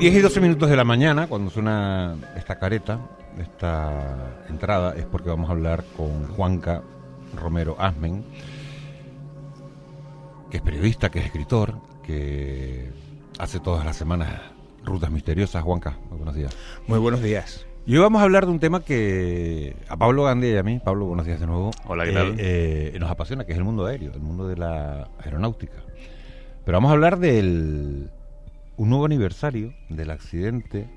10:12 de la mañana, cuando suena esta careta, esta entrada, es porque vamos a hablar con Juanca Romero Asmen, que es periodista, que es escritor, que hace todas las semanas Rutas Misteriosas. Juanca, muy buenos días. Muy buenos días. Y hoy vamos a hablar de un tema que a Pablo Gandía y a mí, Pablo, buenos días de nuevo. Hola, ¿qué tal? Nos apasiona, que es el mundo aéreo, el mundo de la aeronáutica. Pero vamos a hablar del un nuevo aniversario del accidente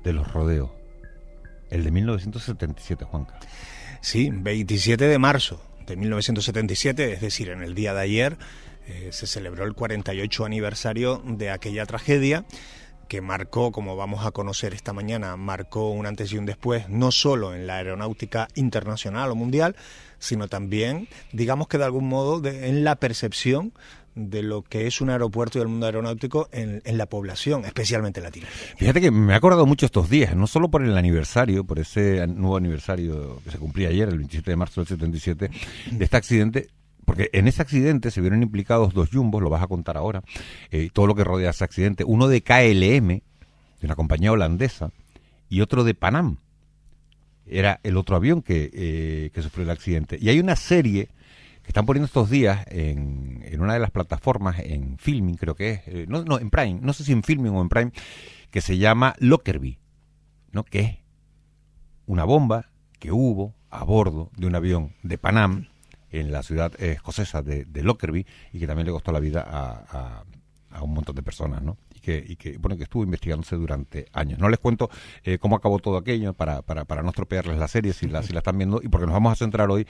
de los rodeos, el de 1977, Juanca. Sí, 27 de marzo de 1977, es decir, en el día de ayer, se celebró el 48 aniversario de aquella tragedia que marcó, como vamos a conocer esta mañana, marcó un antes y un después, no solo en la aeronáutica internacional o mundial, sino también, digamos que de algún modo, en la percepción de lo que es un aeropuerto y el mundo aeronáutico en la población, especialmente latina. Fíjate que me he acordado mucho estos días, no solo por el aniversario, por ese nuevo aniversario que se cumplía ayer, el 27 de marzo del 77, de este accidente, porque en ese accidente se vieron implicados dos jumbos, lo vas a contar ahora, todo lo que rodea ese accidente, uno de KLM, de una compañía holandesa, y otro de Panam, era el otro avión que sufrió el accidente. Y hay una serie que están poniendo estos días en una de las plataformas, en Filming creo que es, no, en Prime, no sé si en Filming o en Prime, que se llama Lockerbie, ¿no? Que es una bomba que hubo a bordo de un avión de Panam en la ciudad escocesa de Lockerbie, y que también le costó la vida a un montón de personas, ¿no? Y que estuvo investigándose durante años. No les cuento cómo acabó todo aquello para no estropearles la serie si la están viendo, y porque nos vamos a centrar hoy,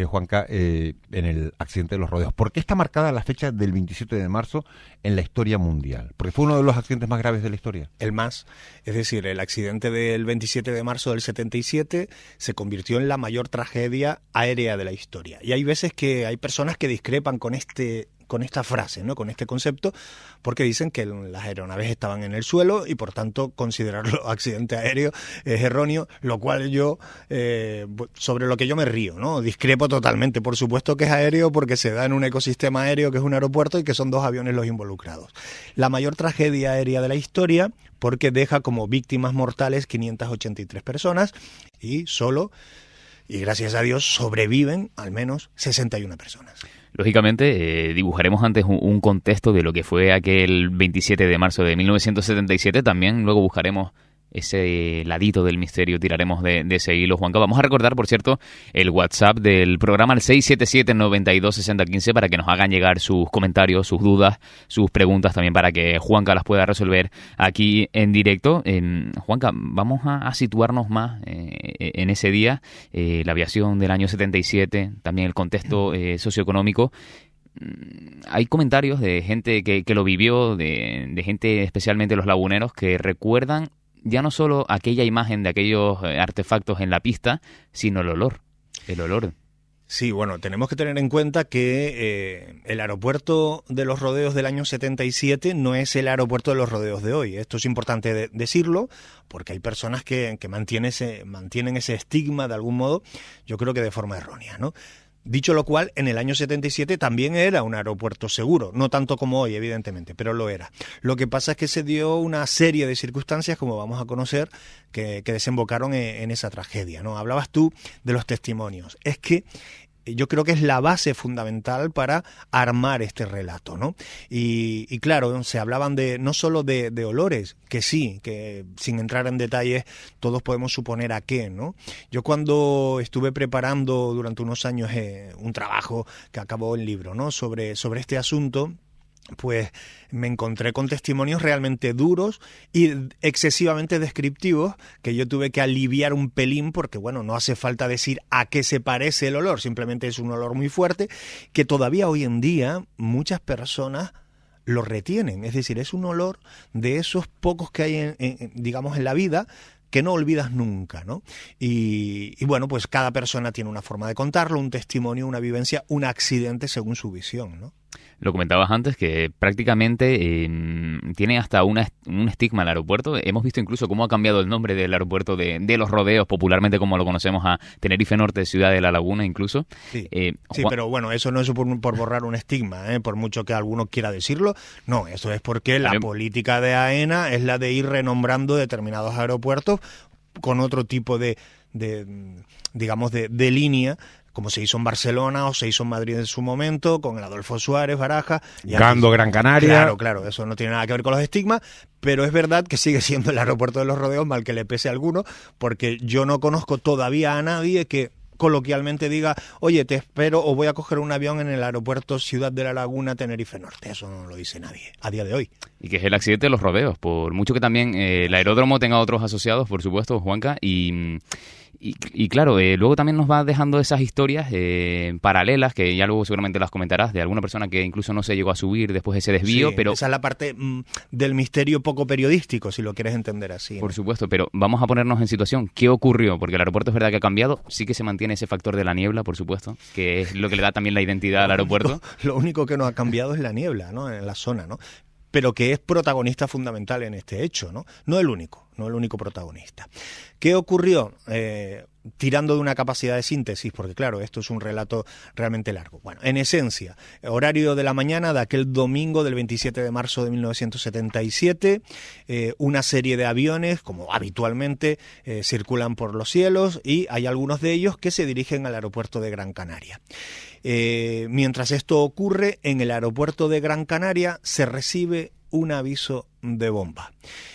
Juanca, en el accidente de los rodeos. ¿Por qué está marcada la fecha del 27 de marzo en la historia mundial? Porque fue uno de los accidentes más graves de la historia. El más, es decir, el accidente del 27 de marzo del 77 se convirtió en la mayor tragedia aérea de la historia. Y hay veces que hay personas que discrepan con esta frase, ¿no? Con este concepto, porque dicen que las aeronaves estaban en el suelo y por tanto considerarlo accidente aéreo es erróneo, lo cual yo, sobre lo que yo me río, ¿no? Discrepo totalmente. Por supuesto que es aéreo porque se da en un ecosistema aéreo que es un aeropuerto y que son dos aviones los involucrados. La mayor tragedia aérea de la historia porque deja como víctimas mortales 583 personas y gracias a Dios sobreviven al menos 61 personas. Lógicamente, dibujaremos antes un contexto de lo que fue aquel 27 de marzo de 1977. También luego buscaremos ese ladito del misterio, tiraremos de ese hilo, Juanca. Vamos a recordar, por cierto, el WhatsApp del programa, el 677-926015, para que nos hagan llegar sus comentarios, sus dudas, sus preguntas, también para que Juanca las pueda resolver aquí en directo. Juanca, vamos a situarnos más en ese día, la aviación del año 77, también el contexto socioeconómico. Hay comentarios de gente que lo vivió, de gente, especialmente los laguneros, que recuerdan ya no solo aquella imagen de aquellos artefactos en la pista, sino el olor. Sí, bueno, tenemos que tener en cuenta que el aeropuerto de los rodeos del año 77 no es el aeropuerto de los rodeos de hoy. Esto es importante decirlo, porque hay personas que mantienen ese estigma de algún modo, yo creo que de forma errónea, ¿no? Dicho lo cual, en el año 77 también era un aeropuerto seguro, no tanto como hoy, evidentemente, pero lo era. Lo que pasa es que se dio una serie de circunstancias, como vamos a conocer, que desembocaron en esa tragedia, ¿no? Hablabas tú de los testimonios. Es que yo creo que es la base fundamental para armar este relato, ¿no? Y claro, se hablaban no solo de olores, que sí, que sin entrar en detalles todos podemos suponer a qué, ¿no? Yo cuando estuve preparando durante unos años un trabajo que acabó en libro, ¿no? sobre este asunto, pues me encontré con testimonios realmente duros y excesivamente descriptivos que yo tuve que aliviar un pelín porque, bueno, no hace falta decir a qué se parece el olor, simplemente es un olor muy fuerte que todavía hoy en día muchas personas lo retienen. Es decir, es un olor de esos pocos que hay, digamos, en la vida que no olvidas nunca, ¿no? Y bueno, pues cada persona tiene una forma de contarlo, un testimonio, una vivencia, un accidente según su visión, ¿no? Lo comentabas antes, que prácticamente tiene hasta un estigma el aeropuerto. Hemos visto incluso cómo ha cambiado el nombre del aeropuerto de Los Rodeos, popularmente como lo conocemos, a Tenerife Norte, Ciudad de la Laguna incluso. Sí, pero bueno, eso no es por borrar un estigma, por mucho que alguno quiera decirlo. No, eso es porque la política de AENA es la de ir renombrando determinados aeropuertos con otro tipo de línea, como se hizo en Barcelona o se hizo en Madrid en su momento, con el Adolfo Suárez, Barajas. Gando, Gran Canaria. Claro, eso no tiene nada que ver con los estigmas, pero es verdad que sigue siendo el aeropuerto de Los Rodeos, mal que le pese a alguno, porque yo no conozco todavía a nadie que coloquialmente diga, oye, te espero o voy a coger un avión en el aeropuerto Ciudad de la Laguna, Tenerife Norte. Eso no lo dice nadie a día de hoy. Y que es el accidente de Los Rodeos, por mucho que también el aeródromo tenga otros asociados, por supuesto, Juanca, y claro, luego también nos va dejando esas historias paralelas, que ya luego seguramente las comentarás, de alguna persona que incluso no se llegó a subir después de ese desvío. Sí, pero esa es la parte del misterio poco periodístico, si lo quieres entender así, ¿no? Por supuesto, pero vamos a ponernos en situación. ¿Qué ocurrió? Porque el aeropuerto es verdad que ha cambiado, sí que se mantiene ese factor de la niebla, por supuesto, que es lo que le da también la identidad al aeropuerto. Lo único que no ha cambiado es la niebla, ¿no? En la zona, ¿no? Pero que es protagonista fundamental en este hecho, ¿no? No el único protagonista. ¿Qué ocurrió? Tirando de una capacidad de síntesis, porque claro, esto es un relato realmente largo. Bueno, en esencia, horario de la mañana de aquel domingo del 27 de marzo de 1977, una serie de aviones, como habitualmente, circulan por los cielos y hay algunos de ellos que se dirigen al aeropuerto de Gran Canaria. Mientras esto ocurre, en el aeropuerto de Gran Canaria se recibe un aviso de bomba.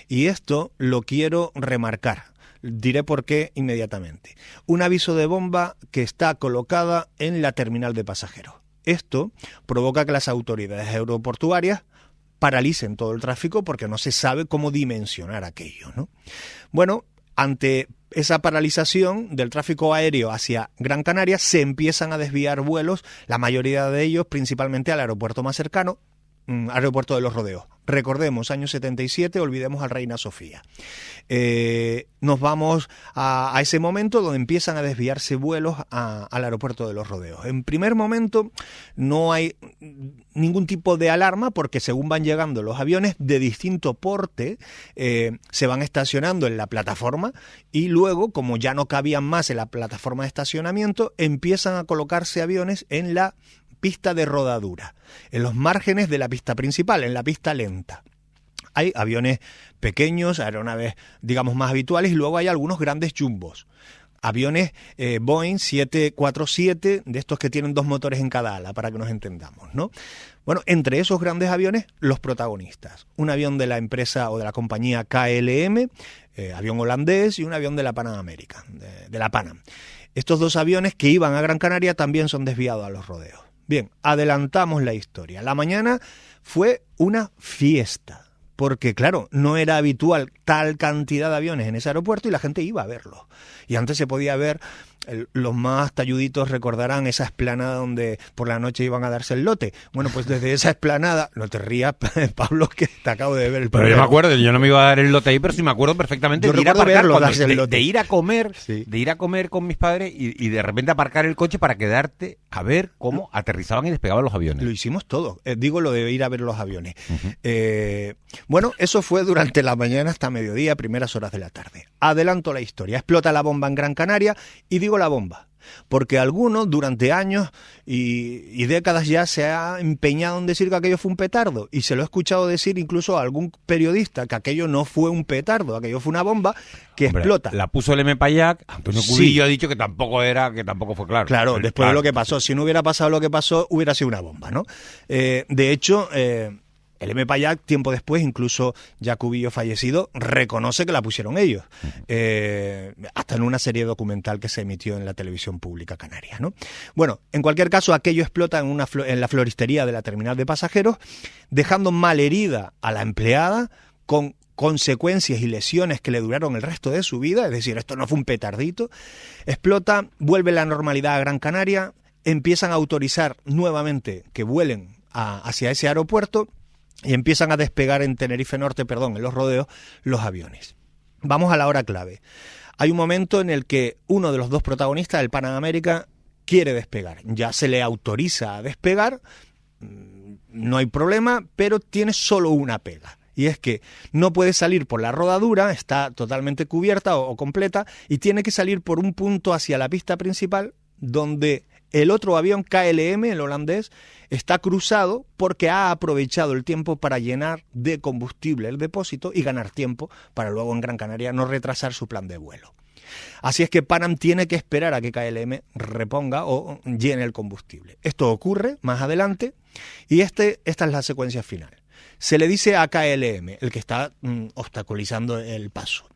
Y esto lo quiero remarcar. Diré por qué inmediatamente. Un aviso de bomba que está colocada en la terminal de pasajeros. Esto provoca que las autoridades aeroportuarias paralicen todo el tráfico porque no se sabe cómo dimensionar aquello, ¿no? Bueno, ante esa paralización del tráfico aéreo hacia Gran Canaria se empiezan a desviar vuelos, la mayoría de ellos principalmente al aeropuerto más cercano, aeropuerto de Los Rodeos. Recordemos, año 77, olvidemos al Reina Sofía. Nos vamos a ese momento donde empiezan a desviarse vuelos al aeropuerto de Los Rodeos. En primer momento no hay ningún tipo de alarma porque según van llegando los aviones de distinto porte, se van estacionando en la plataforma y luego, como ya no cabían más en la plataforma de estacionamiento, empiezan a colocarse aviones en la pista de rodadura, en los márgenes de la pista principal, en la pista lenta. Hay aviones pequeños, aeronaves, digamos, más habituales, y luego hay algunos grandes jumbos. Aviones Boeing 747, de estos que tienen 2 motores en cada ala, para que nos entendamos, ¿no? Bueno, entre esos grandes aviones, los protagonistas. Un avión de la empresa o de la compañía KLM, avión holandés, y un avión de la Pan American, de la Pan Am. Estos 2 aviones que iban a Gran Canaria también son desviados a Los Rodeos. Bien, adelantamos la historia. La mañana fue una fiesta, porque claro, no era habitual tal cantidad de aviones en ese aeropuerto y la gente iba a verlos. Y antes se podía ver, los más talluditos recordarán esa explanada donde por la noche iban a darse el lote. Bueno, pues desde esa explanada, no te rías, Pablo, que te acabo de ver el Pero yo me acuerdo, yo no me iba a dar el lote ahí, pero sí me acuerdo perfectamente de ir a aparcar, de ir a comer, sí, de ir a comer con mis padres y de repente aparcar el coche para quedarte a ver cómo aterrizaban y despegaban los aviones. Lo hicimos todo, digo lo de ir a ver los aviones. Bueno, eso fue durante la mañana hasta mediodía, primeras horas de la tarde. Adelanto la historia, explota la bomba en Gran Canaria y digo la bomba, porque algunos durante años y décadas ya se ha empeñado en decir que aquello fue un petardo, y se lo he escuchado decir incluso a algún periodista que aquello no fue un petardo, aquello fue una bomba que explota. La puso el M. Payac, Antonio Cubillo ha dicho que tampoco fue claro. Claro, después de lo que pasó, si no hubiera pasado lo que pasó, hubiera sido una bomba, ¿no? De hecho, el M. Payac, tiempo después, incluso ya Cubillo fallecido, reconoce que la pusieron ellos. Hasta en una serie documental que se emitió en la televisión pública canaria, ¿no? Bueno, en cualquier caso, aquello explota en la floristería de la terminal de pasajeros, dejando malherida a la empleada con consecuencias y lesiones que le duraron el resto de su vida. Es decir, esto no fue un petardito. Explota, vuelve la normalidad a Gran Canaria, empiezan a autorizar nuevamente que vuelen hacia ese aeropuerto, y empiezan a despegar en Tenerife Norte, en Los Rodeos, los aviones. Vamos a la hora clave. Hay un momento en el que uno de los 2 protagonistas, el Pan American, quiere despegar. Ya se le autoriza a despegar, no hay problema, pero tiene solo una pega. Y es que no puede salir por la rodadura, está totalmente cubierta o completa, y tiene que salir por un punto hacia la pista principal donde el otro avión KLM, el holandés, está cruzado porque ha aprovechado el tiempo para llenar de combustible el depósito y ganar tiempo para luego en Gran Canaria no retrasar su plan de vuelo. Así es que Pan Am tiene que esperar a que KLM reponga o llene el combustible. Esto ocurre más adelante y esta es la secuencia final. Se le dice a KLM, el que está obstaculizando el paso: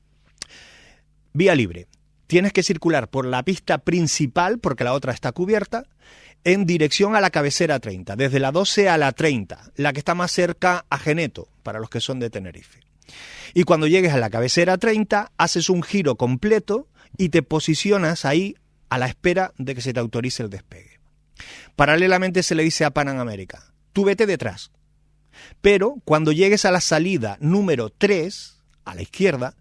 vía libre, tienes que circular por la pista principal, porque la otra está cubierta, en dirección a la cabecera 30, desde la 12 a la 30, la que está más cerca a Geneto, para los que son de Tenerife. Y cuando llegues a la cabecera 30, haces un giro completo y te posicionas ahí a la espera de que se te autorice el despegue. Paralelamente se le dice a Pan Am America: tú vete detrás. Pero cuando llegues a la salida número 3, a la izquierda,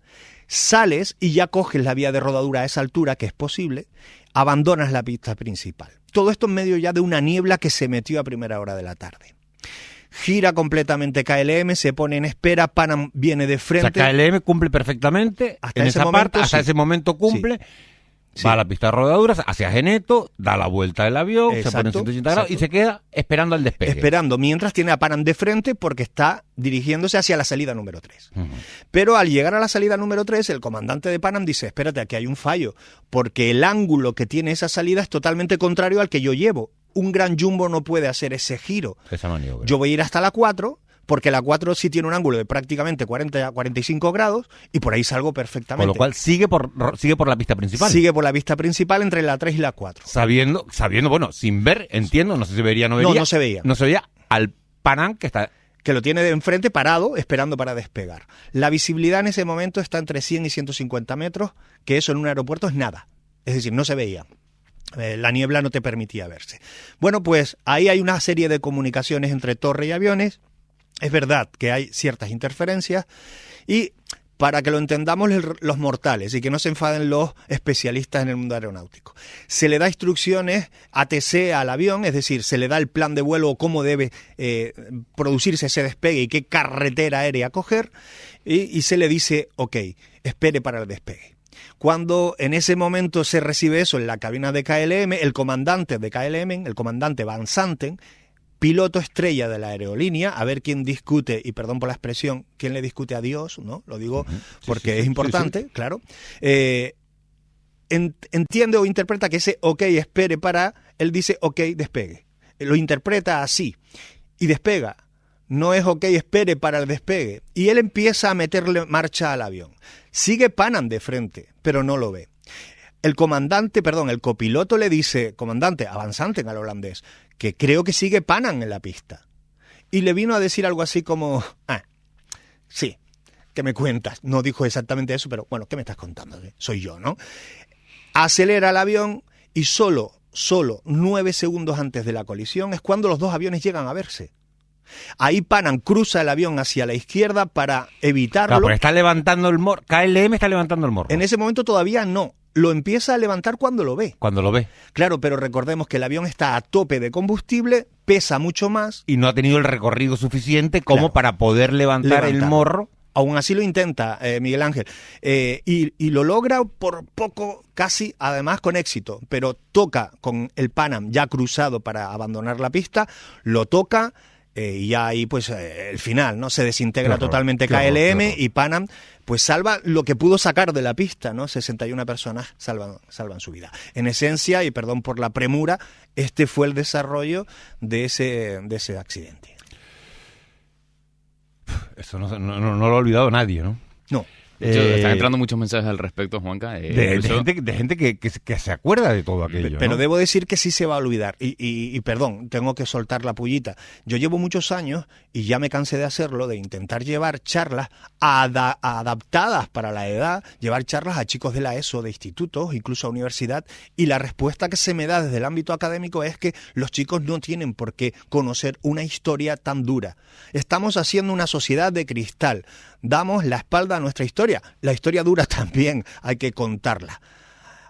sales y ya coges la vía de rodadura a esa altura, que es posible, abandonas la pista principal. Todo esto en medio ya de una niebla que se metió a primera hora de la tarde. Gira completamente KLM, se pone en espera, Pan Am viene de frente. O sea, KLM cumple perfectamente hasta en ese esa momento, parte, hasta ese momento cumple. Sí. Va a la pista de rodaduras, hacia Geneto, da la vuelta del avión, se pone en 180 grados y se queda esperando al despegue. Esperando, mientras tiene a Pan Am de frente porque está dirigiéndose hacia la salida número 3. Pero al llegar a la salida número 3, el comandante de Pan Am dice: espérate, aquí hay un fallo, porque el ángulo que tiene esa salida es totalmente contrario al que yo llevo. Un gran jumbo no puede hacer ese giro. Esa maniobra. Yo voy a ir hasta la 4... porque la 4 sí tiene un ángulo de prácticamente 40 a 45 grados y por ahí salgo perfectamente. Con lo cual sigue por la pista principal. Sigue por la pista principal entre la 3 y la 4. Sabiendo, bueno, sin ver, entiendo, no sé si vería, no vería. No se veía. No se veía al Pan Am que lo tiene de enfrente parado, esperando para despegar. La visibilidad en ese momento está entre 100 y 150 metros, que eso en un aeropuerto es nada. Es decir, no se veía. La niebla no te permitía verse. Bueno, pues ahí hay una serie de comunicaciones entre torre y aviones. Es verdad que hay ciertas interferencias y para que lo entendamos los mortales y que no se enfaden los especialistas en el mundo aeronáutico, se le da instrucciones ATC al avión, es decir, se le da el plan de vuelo o cómo debe producirse ese despegue y qué carretera aérea coger y se le dice: ok, espere para el despegue. Cuando en ese momento se recibe eso en la cabina de KLM, el comandante de KLM, el comandante Van Santen, piloto estrella de la aerolínea, a ver quién discute, y perdón por la expresión, quién le discute a Dios, ¿no? Lo digo porque es importante, claro. Entiende o interpreta que ese ok, espere para, él dice ok, despegue. Lo interpreta así y despega. No es ok, espere para el despegue. Y él empieza a meterle marcha al avión. Sigue Pan Am de frente, pero no lo ve. El copiloto le dice: comandante, avanzante al holandés, que creo que sigue Pan Am en la pista. Y le vino a decir algo así como: sí, ¿qué me cuentas? No dijo exactamente eso, pero bueno, ¿qué me estás contando? Soy yo, ¿no? Acelera el avión y solo 9 segundos antes de la colisión es cuando los dos aviones llegan a verse. Ahí Pan Am cruza el avión hacia la izquierda para evitarlo. Claro, pero está levantando el morro. KLM está levantando el morro. En ese momento todavía no. Lo empieza a levantar cuando lo ve. Cuando lo ve. Claro, pero recordemos que el avión está a tope de combustible, pesa mucho más. Y no ha tenido el recorrido suficiente como para poder levantar el morro. Aún así lo intenta Miguel Ángel. Y lo logra por poco, casi, además con éxito. Pero toca con el Pan Am ya cruzado para abandonar la pista, lo toca. Y ya ahí pues el final, ¿no? Se desintegra totalmente KLM y Pan Am pues salva lo que pudo sacar de la pista, ¿no? 61 personas salvan su vida. En esencia, y perdón por la premura, este fue el desarrollo de ese accidente. Eso no lo ha olvidado nadie, ¿no? No. Están entrando muchos mensajes al respecto, Juanca. De gente que se acuerda de todo aquello. Pero ¿no? debo decir que sí se va a olvidar. Y perdón, tengo que soltar la pullita. Yo llevo muchos años, y ya me cansé de hacerlo, de intentar llevar charlas adaptadas para la edad, llevar charlas a chicos de la ESO, de institutos, incluso a universidad, y la respuesta que se me da desde el ámbito académico es que los chicos no tienen por qué conocer una historia tan dura. Estamos haciendo una sociedad de cristal. Damos la espalda a nuestra historia. La historia dura también hay que contarla.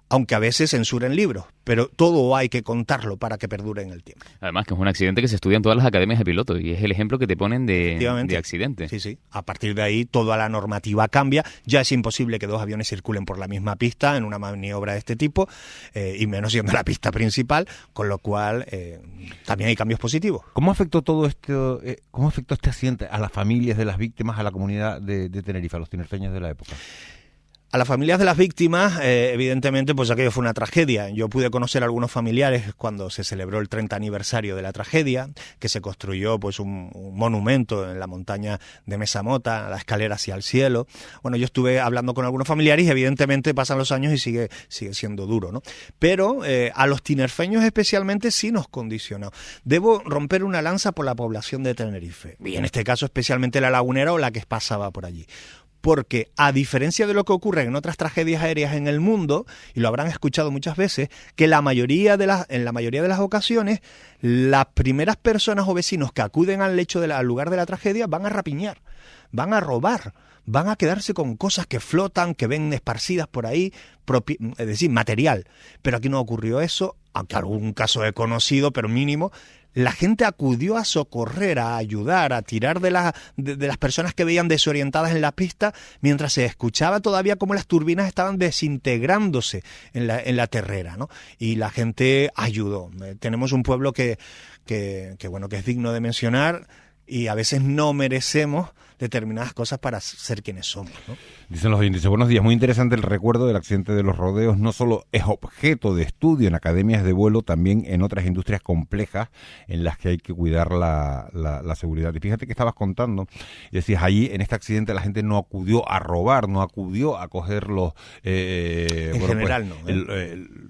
aunque a veces censuren libros, pero todo hay que contarlo para que perdure en el tiempo. Además que es un accidente que se estudia en todas las academias de pilotos y es el ejemplo que te ponen de accidente. Sí, sí. A partir de ahí toda la normativa cambia. Ya es imposible que dos aviones circulen por la misma pista en una maniobra de este tipo, y menos siendo la pista principal, con lo cual también hay cambios positivos. ¿Cómo afectó todo esto, cómo afectó este accidente a las familias de las víctimas, a la comunidad de Tenerife, a los tinerfeños de la época? A las familias de las víctimas, evidentemente, pues aquello fue una tragedia. Yo pude conocer a algunos familiares cuando se celebró el 30 aniversario de la tragedia, que se construyó pues un monumento en la montaña de Mesamota, la escalera hacia el cielo. Bueno, yo estuve hablando con algunos familiares y evidentemente pasan los años y sigue siendo duro, ¿no? Pero a los tinerfeños especialmente sí nos condicionó. Debo romper una lanza por la población de Tenerife, y en este caso especialmente la lagunera o la que pasaba por allí. Porque, a diferencia de lo que ocurre en otras tragedias aéreas en el mundo, y lo habrán escuchado muchas veces, que en la mayoría de las ocasiones, las primeras personas o vecinos que acuden al lugar de la tragedia van a rapiñar, van a robar, van a quedarse con cosas que flotan, que ven esparcidas por ahí, es decir, material. Pero aquí no ocurrió eso, aunque algún caso he conocido, pero mínimo. La gente acudió a socorrer, a ayudar, a tirar de las personas que veían desorientadas en la pista, mientras se escuchaba todavía cómo las turbinas estaban desintegrándose en la terrera, ¿no? Y la gente ayudó. Tenemos un pueblo que es digno de mencionar, y a veces no merecemos determinadas cosas para ser quienes somos, ¿no? Dicen los oyentes, buenos días, muy interesante el recuerdo del accidente de los rodeos, no solo es objeto de estudio en academias de vuelo, también en otras industrias complejas en las que hay que cuidar la seguridad. Y fíjate que estabas contando, y decías, allí en este accidente la gente no acudió a robar, no acudió a coger los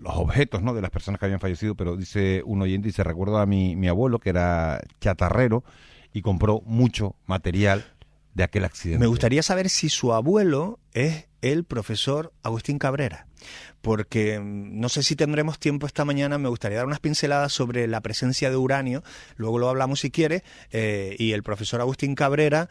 los objetos, ¿no?, de las personas que habían fallecido, pero dice un oyente, y se recuerda a mi abuelo, que era chatarrero, y compró mucho material de aquel accidente. Me gustaría saber si su abuelo es el profesor Agustín Cabrera, porque no sé si tendremos tiempo esta mañana. Me gustaría dar unas pinceladas sobre la presencia de uranio, luego lo hablamos si quiere, y el profesor Agustín Cabrera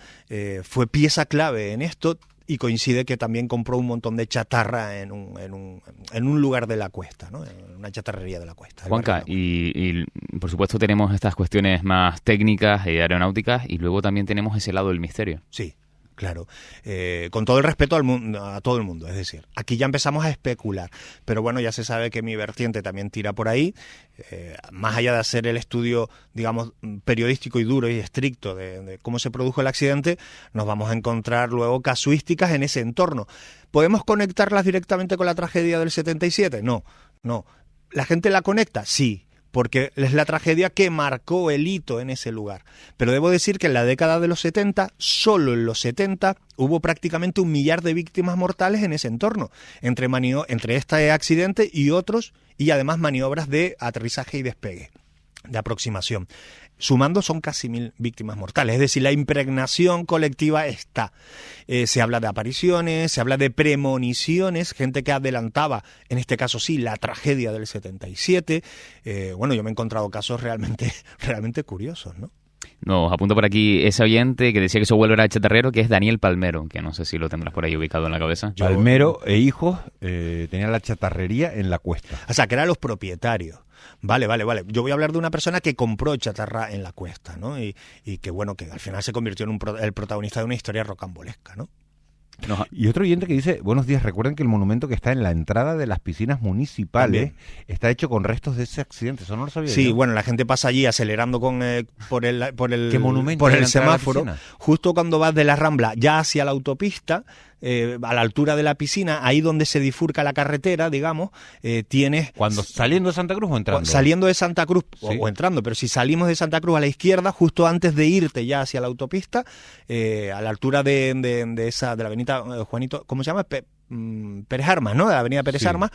fue pieza clave en esto, y coincide que también compró un montón de chatarra en un lugar de la cuesta, ¿no? En una chatarrería de la cuesta. Juanca, y por supuesto tenemos estas cuestiones más técnicas y aeronáuticas, y luego también tenemos ese lado del misterio. Sí. Claro, con todo el respeto a todo el mundo, es decir, aquí ya empezamos a especular, pero bueno, ya se sabe que mi vertiente también tira por ahí, más allá de hacer el estudio, digamos, periodístico y duro y estricto de cómo se produjo el accidente, nos vamos a encontrar luego casuísticas en ese entorno. ¿Podemos conectarlas directamente con la tragedia del 77? No. ¿La gente la conecta? Sí, porque es la tragedia que marcó el hito en ese lugar. Pero debo decir que en la década de los 70, solo en los 70, hubo prácticamente 1 millar de víctimas mortales en ese entorno, entre este accidente y otros, y además maniobras de aterrizaje y despegue, de aproximación. Sumando son casi 1.000 víctimas mortales, es decir, la impregnación colectiva está. Se habla de apariciones, se habla de premoniciones, gente que adelantaba, en este caso sí, la tragedia del 77. Bueno, yo me he encontrado casos realmente curiosos, ¿no? Nos apunta por aquí ese oyente que decía que su abuelo era chatarrero, que es Daniel Palmero, que no sé si lo tendrás por ahí ubicado en la cabeza. Palmero e hijos tenían la chatarrería en la cuesta. O sea, que eran los propietarios. Vale. Yo voy a hablar de una persona que compró chatarra en la cuesta, ¿no? Y que, bueno, que al final se convirtió en el protagonista de una historia rocambolesca, ¿no? Y otro oyente que dice, buenos días, recuerden que el monumento que está en la entrada de las piscinas municipales está hecho con restos de ese accidente, eso no lo sabía. Sí, yo. Bueno, la gente pasa allí acelerando por el ¿Qué monumento por el semáforo, justo cuando vas de la Rambla ya hacia la autopista, a la altura de la piscina, ahí donde se bifurca la carretera, digamos, tienes... ¿Cuando saliendo de Santa Cruz o entrando? Saliendo de Santa Cruz, ¿sí? o entrando, pero si salimos de Santa Cruz a la izquierda, justo antes de irte ya hacia la autopista, a la altura de la avenida Juanito, ¿cómo se llama? Pérez Armas, ¿no? De la avenida Pérez Armas.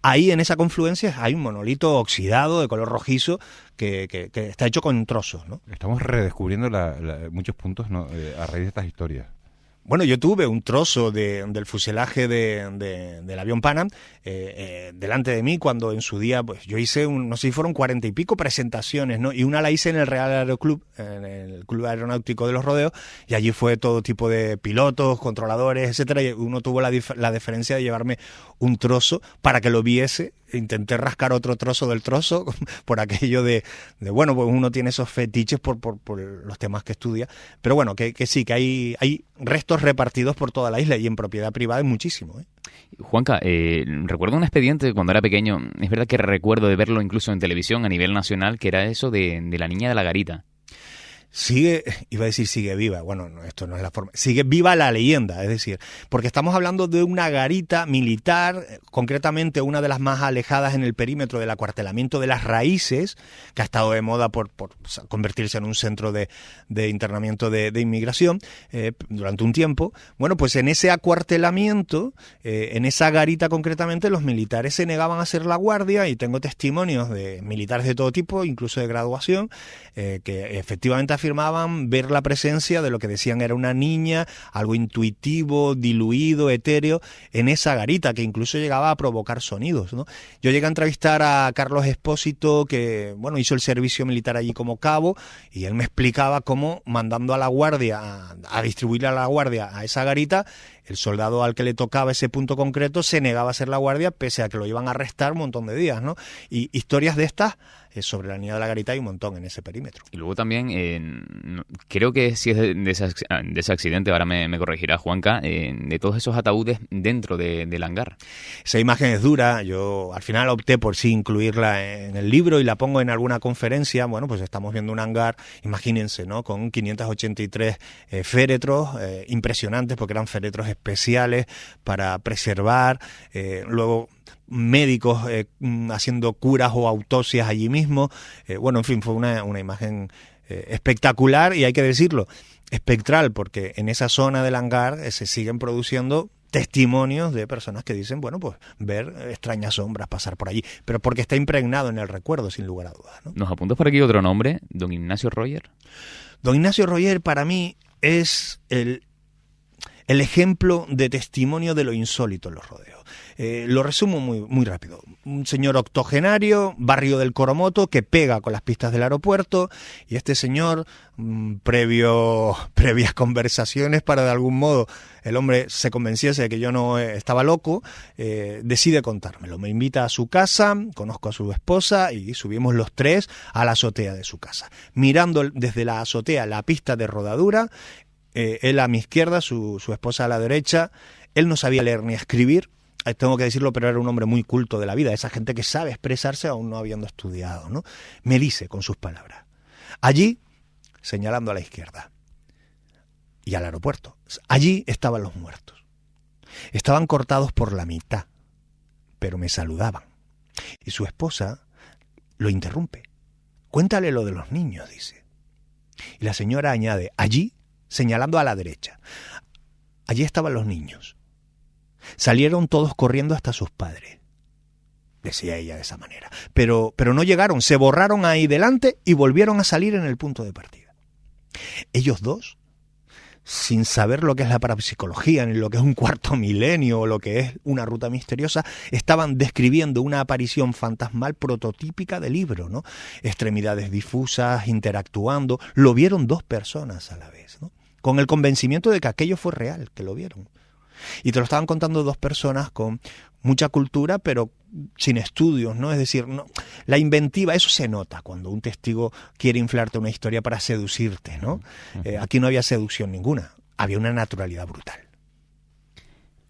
Ahí en esa confluencia hay un monolito oxidado de color rojizo que está hecho con trozos, ¿no? Estamos redescubriendo muchos puntos, ¿no? A raíz de estas historias. Bueno, yo tuve un trozo del fuselaje del avión Pan Am delante de mí cuando en su día, pues yo hice, no sé si fueron 40 y pico presentaciones, ¿no? Y una la hice en el Real Aeroclub, en el Club Aeronáutico de los Rodeos, y allí fue todo tipo de pilotos, controladores, etcétera, y uno tuvo la deferencia de llevarme un trozo para que lo viese. Intenté rascar otro trozo del trozo por aquello de bueno, pues uno tiene esos fetiches por los temas que estudia, pero bueno, que sí, que hay restos repartidos por toda la isla y en propiedad privada hay muchísimo, ¿eh? Juanca, recuerdo un expediente cuando era pequeño, es verdad que recuerdo de verlo incluso en televisión a nivel nacional, que era eso de la niña de la garita. Iba a decir sigue viva, bueno, no, esto no es la forma, sigue viva la leyenda, es decir, porque estamos hablando de una garita militar, concretamente una de las más alejadas en el perímetro del acuartelamiento de Las Raíces, que ha estado de moda por convertirse en un centro de internamiento de inmigración durante un tiempo. Bueno, pues en ese acuartelamiento, en esa garita concretamente, los militares se negaban a hacer la guardia, y tengo testimonios de militares de todo tipo, incluso de graduación, que efectivamente afirmaban ver la presencia de lo que decían era una niña, algo intuitivo, diluido, etéreo, en esa garita, que incluso llegaba a provocar sonidos, ¿no? Yo llegué a entrevistar a Carlos Espósito, que bueno, hizo el servicio militar allí como cabo, y él me explicaba cómo, mandando a la guardia, a distribuirle a la guardia a esa garita, el soldado al que le tocaba ese punto concreto se negaba a hacer la guardia, pese a que lo iban a arrestar un montón de días, ¿no? Y historias de estas sobre la niña de la garita hay un montón en ese perímetro. Y luego también, creo que si es de ese accidente, ahora me corregirá Juanca, de todos esos ataúdes dentro del hangar. Esa imagen es dura, yo al final opté por sí incluirla en el libro y la pongo en alguna conferencia. Bueno, pues estamos viendo un hangar, imagínense, ¿no? Con 583 féretros, impresionantes, porque eran féretros especiales para preservar, luego médicos haciendo curas o autopsias allí mismo. Bueno, en fin, fue una imagen espectacular, y hay que decirlo, espectral, porque en esa zona del hangar se siguen produciendo testimonios de personas que dicen, bueno, pues ver extrañas sombras pasar por allí, pero porque está impregnado en el recuerdo, sin lugar a dudas, ¿no? ¿Nos apuntas por aquí otro nombre? ¿Don Ignacio Roger? Don Ignacio Roger para mí es el ejemplo de testimonio de lo insólito en los rodeos. Lo resumo muy rápido. Un señor octogenario, barrio del Coromoto, que pega con las pistas del aeropuerto, y este señor, previas conversaciones para de algún modo el hombre se convenciese de que yo no estaba loco, decide contármelo. Me invita a su casa, conozco a su esposa y subimos los tres a la azotea de su casa. Mirando desde la azotea la pista de rodadura, él a mi izquierda, su esposa a la derecha. Él no sabía leer ni escribir, tengo que decirlo, pero era un hombre muy culto de la vida, esa gente que sabe expresarse aún no habiendo estudiado, ¿no? Me dice con sus palabras, allí, señalando a la izquierda y al aeropuerto, allí estaban los muertos. Estaban cortados por la mitad, pero me saludaban. Y su esposa lo interrumpe. Cuéntale lo de los niños, dice. Y la señora añade, allí, señalando a la derecha, allí estaban los niños. Salieron todos corriendo hasta sus padres, decía ella de esa manera. Pero no llegaron, se borraron ahí delante y volvieron a salir en el punto de partida. Ellos dos, sin saber lo que es la parapsicología, ni lo que es un cuarto milenio o lo que es una ruta misteriosa, estaban describiendo una aparición fantasmal prototípica de libro, ¿no? Extremidades difusas, interactuando. Lo vieron dos personas a la vez, ¿no? Con el convencimiento de que aquello fue real, que lo vieron. Y te lo estaban contando dos personas con mucha cultura, pero sin estudios, ¿no? Es decir, no, la inventiva, eso se nota cuando un testigo quiere inflarte una historia para seducirte, ¿no? Aquí no había seducción ninguna, había una naturalidad brutal.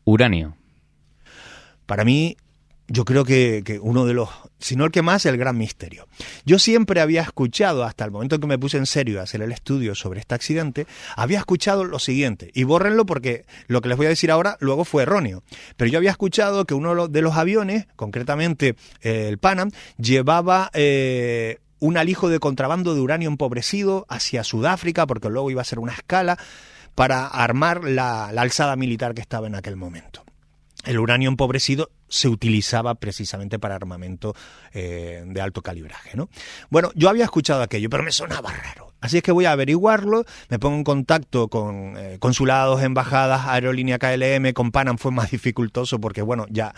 Uranio. Para mí, yo creo que uno de los, si no el que más, el gran misterio. Yo siempre había escuchado, hasta el momento en que me puse en serio a hacer el estudio sobre este accidente, había escuchado lo siguiente, y bórrenlo porque lo que les voy a decir ahora luego fue erróneo, pero yo había escuchado que uno de los aviones, concretamente el Pan Am, llevaba un alijo de contrabando de uranio empobrecido hacia Sudáfrica, porque luego iba a ser una escala para armar la alzada militar que estaba en aquel momento. El uranio empobrecido se utilizaba precisamente para armamento de alto calibraje, ¿no? Bueno, yo había escuchado aquello, pero me sonaba raro. Así es que voy a averiguarlo, me pongo en contacto con consulados, embajadas, aerolínea KLM, con Panam fue más dificultoso porque, bueno, ya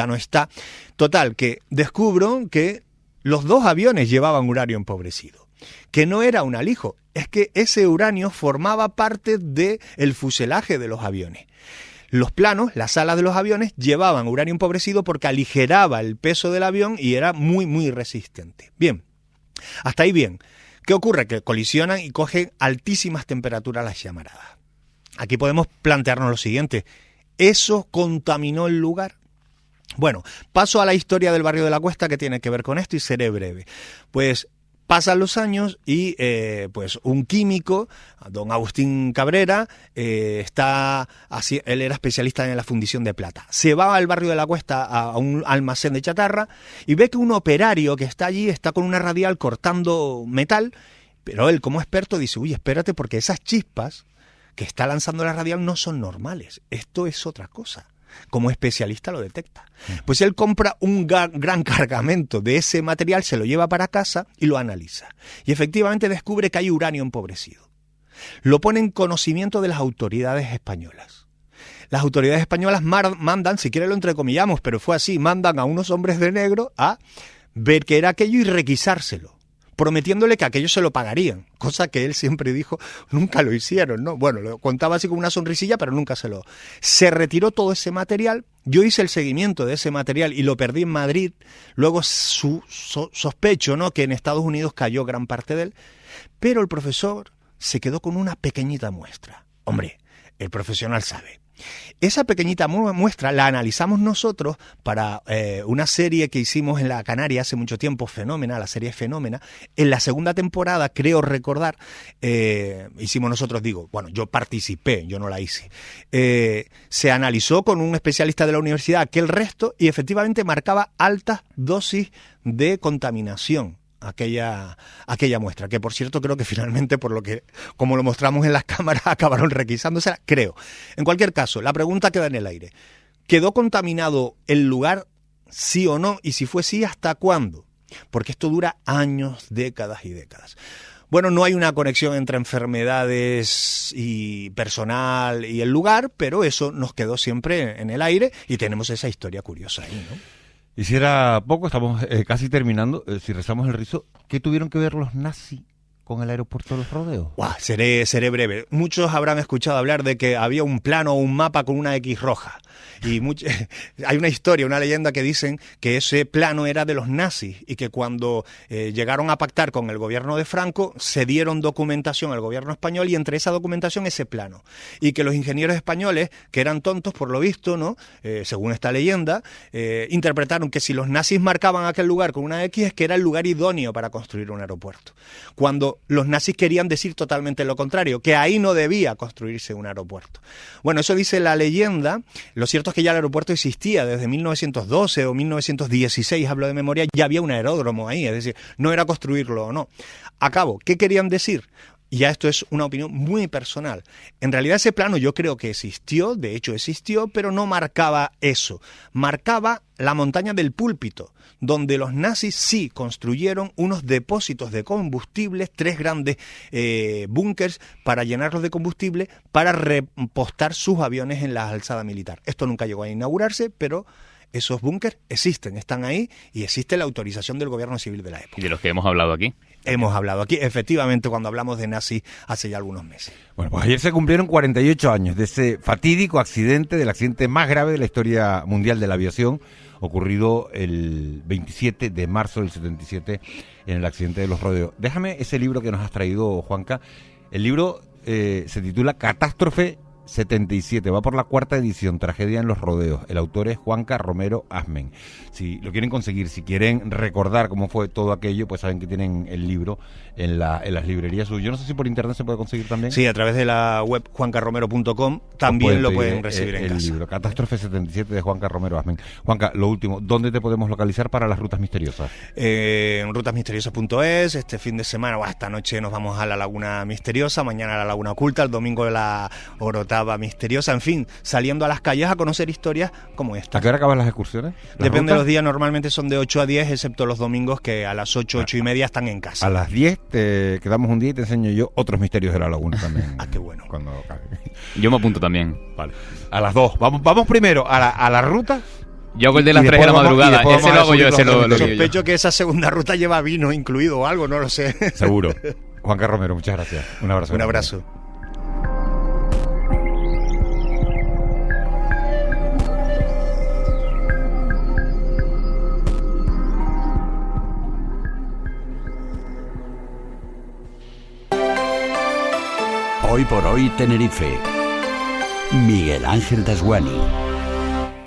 no está. Total, que descubro que los dos aviones llevaban uranio empobrecido, que no era un alijo, es que ese uranio formaba parte del fuselaje de los aviones. Los planos, las alas de los aviones, llevaban uranio empobrecido porque aligeraba el peso del avión y era muy, muy resistente. Bien, hasta ahí bien. ¿Qué ocurre? Que colisionan y cogen altísimas temperaturas las llamaradas. Aquí podemos plantearnos lo siguiente. ¿Eso contaminó el lugar? Bueno, paso a la historia del barrio de la Cuesta que tiene que ver con esto y seré breve. Pues pasan los años y pues un químico, don Agustín Cabrera, él era especialista en la fundición de plata. Se va al barrio de la Cuesta a un almacén de chatarra y ve que un operario que está allí está con una radial cortando metal, pero él como experto dice, uy, espérate porque esas chispas que está lanzando la radial no son normales, esto es otra cosa. Como especialista lo detecta. Pues él compra un gran cargamento de ese material, se lo lleva para casa y lo analiza. Y efectivamente descubre que hay uranio empobrecido. Lo pone en conocimiento de las autoridades españolas. Las autoridades españolas mandan, si quiere lo entrecomillamos, pero fue así, mandan a unos hombres de negro a ver qué era aquello y requisárselo, prometiéndole que aquello se lo pagarían, cosa que él siempre dijo, nunca lo hicieron, ¿no? Bueno, lo contaba así con una sonrisilla, pero nunca se retiró todo ese material, yo hice el seguimiento de ese material y lo perdí en Madrid, luego sospecho, ¿no?, que en Estados Unidos cayó gran parte de él, pero el profesor se quedó con una pequeñita muestra. Hombre, el profesional sabe. Esa pequeñita muestra la analizamos nosotros para una serie que hicimos en la Canaria hace mucho tiempo, Fenómena, la serie Fenómena. En la segunda temporada, creo recordar, hicimos nosotros, yo participé, yo no la hice. Se analizó con un especialista de la universidad aquel resto y efectivamente marcaba altas dosis de contaminación. Aquella muestra, que por cierto creo que finalmente, por lo que, como lo mostramos en las cámaras, acabaron requisándose, creo. En cualquier caso, la pregunta queda en el aire. ¿Quedó contaminado el lugar, sí o no? Y si fue sí, ¿hasta cuándo? Porque esto dura años, décadas y décadas. Bueno, no hay una conexión entre enfermedades y personal y el lugar, pero eso nos quedó siempre en el aire y tenemos esa historia curiosa ahí, ¿no? Hiciera poco, estamos casi terminando, si rezamos el rizo, ¿qué tuvieron que ver los nazis con el aeropuerto de los Rodeos? Seré breve. Muchos habrán escuchado hablar de que había un plano o un mapa con una X roja. Y hay una historia, una leyenda que dicen que ese plano era de los nazis y que cuando llegaron a pactar con el gobierno de Franco se dieron documentación al gobierno español y entre esa documentación ese plano. Y que los ingenieros españoles, que eran tontos por lo visto, ¿no? Según esta leyenda, interpretaron que si los nazis marcaban aquel lugar con una X es que era el lugar idóneo para construir un aeropuerto. Cuando los nazis querían decir totalmente lo contrario, que ahí no debía construirse un aeropuerto. Bueno, eso dice la leyenda. Lo cierto es que ya el aeropuerto existía desde 1912 o 1916, hablo de memoria, ya había un aeródromo ahí, es decir, no era construirlo o no. A cabo, ¿qué querían decir? Y ya esto es una opinión muy personal. En realidad ese plano yo creo que existió, de hecho existió, pero no marcaba eso. Marcaba la montaña del Púlpito, donde los nazis sí construyeron unos depósitos de combustibles, 3 grandes búnkers para llenarlos de combustible para repostar sus aviones en la alzada militar. Esto nunca llegó a inaugurarse, pero esos búnkers existen, están ahí y existe la autorización del gobierno civil de la época. Y de los que hemos hablado aquí. Hemos hablado aquí, efectivamente, cuando hablamos de nazis hace ya algunos meses. Bueno, pues ayer se cumplieron 48 años de ese fatídico accidente, del accidente más grave de la historia mundial de la aviación, ocurrido el 27 de marzo del 77 en el accidente de los Rodeos. Déjame ese libro que nos has traído, Juanca. El libro se titula Catástrofe 77, va por la 4ª edición, Tragedia en los Rodeos. El autor es Juanca Romero Asmen. Si lo quieren conseguir, si quieren recordar cómo fue todo aquello, pues saben que tienen el libro en las librerías. Yo no sé si por internet se puede conseguir también. Sí, a través de la web juancarromero.com también lo pueden recibir en casa. El libro Catástrofe 77 de Juanca Romero Asmen. Juanca, lo último, ¿dónde te podemos localizar para las rutas misteriosas? En rutasmisteriosas.es. Este fin de semana, esta noche nos vamos a la Laguna Misteriosa, mañana a la Laguna Oculta, el domingo a la Orotava macabra, misteriosa, en fin, saliendo a las calles a conocer historias como esta. ¿A qué hora acaban las excursiones? Depende de los días, normalmente son de 8 a 10, excepto los domingos que a las 8, 8 y media están en casa. A las 10 te quedamos un día y te enseño yo otros misterios de la laguna también. Ah, qué bueno. Cuando acabe. Yo me apunto también. Vale. A las 2. Vamos primero a la ruta. Yo hago el de las Y 3 de la después vamos- madrugada. y después Ese lo vamos a hago yo, ese subir los lo digo yo. Sospecho que esa segunda ruta lleva vino incluido o algo, no lo sé. Seguro. Juan Carlos Romero, muchas gracias. Un abrazo. Un abrazo. Hoy por hoy Tenerife. Miguel Ángel Dasguani.